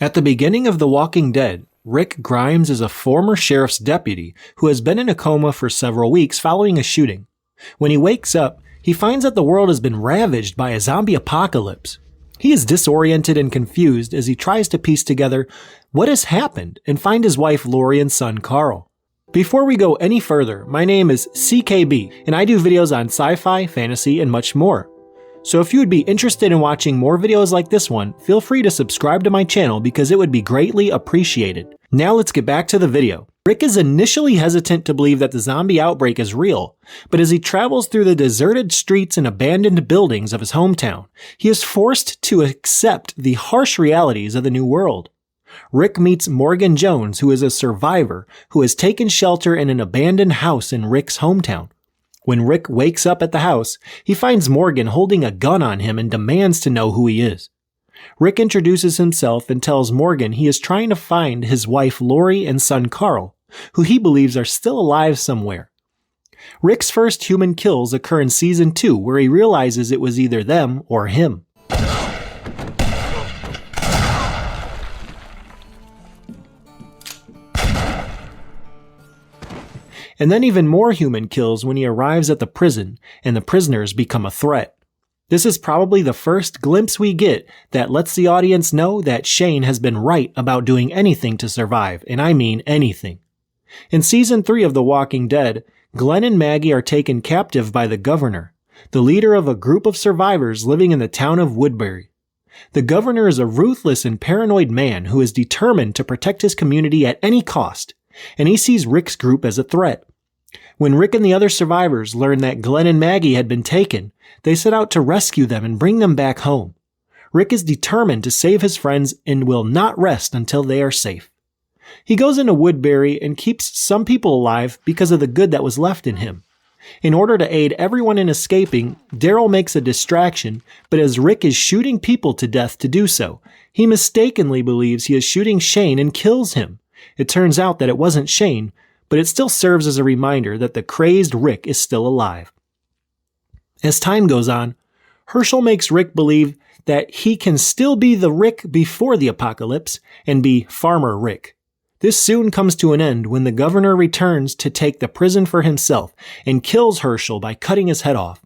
At the beginning of The Walking Dead, Rick Grimes is a former sheriff's deputy who has been in a coma for several weeks following a shooting. When he wakes up, he finds that the world has been ravaged by a zombie apocalypse. He is disoriented and confused as he tries to piece together what has happened and find his wife Lori and son Carl. Before we go any further, my name is CKB and I do videos on sci-fi, fantasy, and much more. So if you would be interested in watching more videos like this one, feel free to subscribe to my channel because it would be greatly appreciated. Now let's get back to the video. Rick is initially hesitant to believe that the zombie outbreak is real, but as he travels through the deserted streets and abandoned buildings of his hometown, he is forced to accept the harsh realities of the new world. Rick meets Morgan Jones, who is a survivor who has taken shelter in an abandoned house in Rick's hometown. When Rick wakes up at the house, he finds Morgan holding a gun on him and demands to know who he is. Rick introduces himself and tells Morgan he is trying to find his wife Lori and son Carl, who he believes are still alive somewhere. Rick's first human kills occur in Season 2, where he realizes it was either them or him. And then even more human kills when he arrives at the prison and the prisoners become a threat. This is probably the first glimpse we get that lets the audience know that Shane has been right about doing anything to survive, and I mean anything. In Season 3 of The Walking Dead, Glenn and Maggie are taken captive by the Governor, the leader of a group of survivors living in the town of Woodbury. The Governor is a ruthless and paranoid man who is determined to protect his community at any cost, and he sees Rick's group as a threat. When Rick and the other survivors learn that Glenn and Maggie had been taken, they set out to rescue them and bring them back home. Rick is determined to save his friends and will not rest until they are safe. He goes into Woodbury and keeps some people alive because of the good that was left in him. In order to aid everyone in escaping, Daryl makes a distraction, but as Rick is shooting people to death to do so, he mistakenly believes he is shooting Shane and kills him. It turns out that it wasn't Shane, but it still serves as a reminder that the crazed Rick is still alive. As time goes on, Hershel makes Rick believe that he can still be the Rick before the apocalypse and be Farmer Rick. This soon comes to an end when the Governor returns to take the prison for himself and kills Hershel by cutting his head off.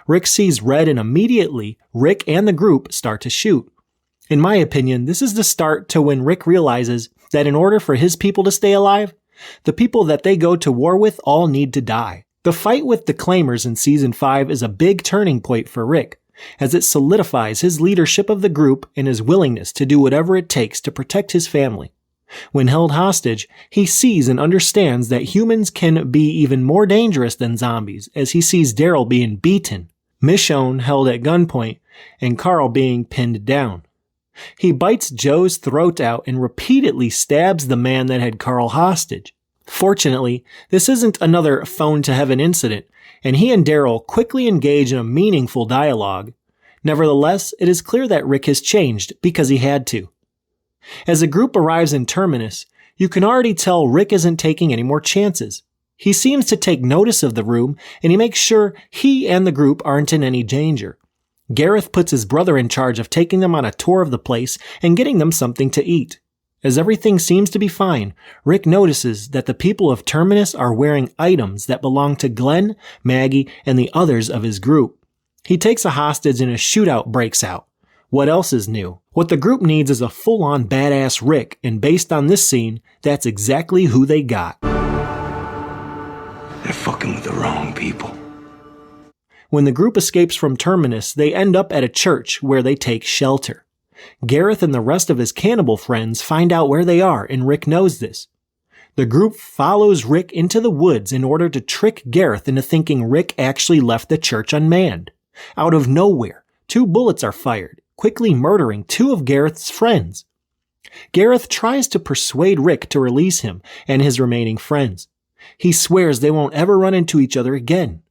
Rick sees red and immediately Rick and the group start to shoot. In my opinion, this is the start to when Rick realizes that in order for his people to stay alive, the people that they go to war with all need to die. The fight with the Claimers in Season 5 is a big turning point for Rick, as it solidifies his leadership of the group and his willingness to do whatever it takes to protect his family. When held hostage, he sees and understands that humans can be even more dangerous than zombies, as he sees Daryl being beaten, Michonne held at gunpoint, and Carl being pinned down. He bites Joe's throat out and repeatedly stabs the man that had Carl hostage. Fortunately, this isn't another phone to heaven incident, and he and Daryl quickly engage in a meaningful dialogue. Nevertheless, it is clear that Rick has changed because he had to. As the group arrives in Terminus, you can already tell Rick isn't taking any more chances. He seems to take notice of the room, and he makes sure he and the group aren't in any danger. Gareth puts his brother in charge of taking them on a tour of the place and getting them something to eat. As everything seems to be fine, Rick notices that the people of Terminus are wearing items that belong to Glenn, Maggie, and the others of his group. He takes a hostage and a shootout breaks out. What else is new? What the group needs is a full-on badass Rick, and based on this scene, that's exactly who they got. They're fucking with the wrong people. When the group escapes from Terminus, they end up at a church where they take shelter. Gareth and the rest of his cannibal friends find out where they are, and Rick knows this. The group follows Rick into the woods in order to trick Gareth into thinking Rick actually left the church unmanned. Out of nowhere, 2 bullets are fired, quickly murdering 2 of Gareth's friends. Gareth tries to persuade Rick to release him and his remaining friends. He swears they won't ever run into each other again.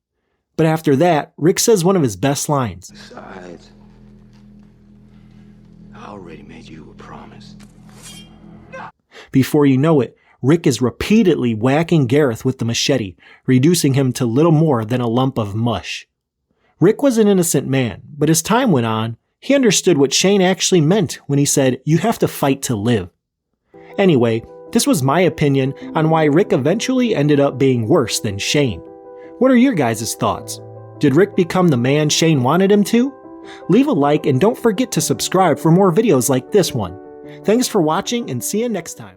But after that, Rick says one of his best lines. Besides, I already made you a promise. Before you know it, Rick is repeatedly whacking Gareth with the machete, reducing him to little more than a lump of mush. Rick was an innocent man, but as time went on, he understood what Shane actually meant when he said, "You have to fight to live." Anyway, this was my opinion on why Rick eventually ended up being worse than Shane. What are your guys' thoughts? Did Rick become the man Shane wanted him to? Leave a like and don't forget to subscribe for more videos like this one. Thanks for watching and see you next time.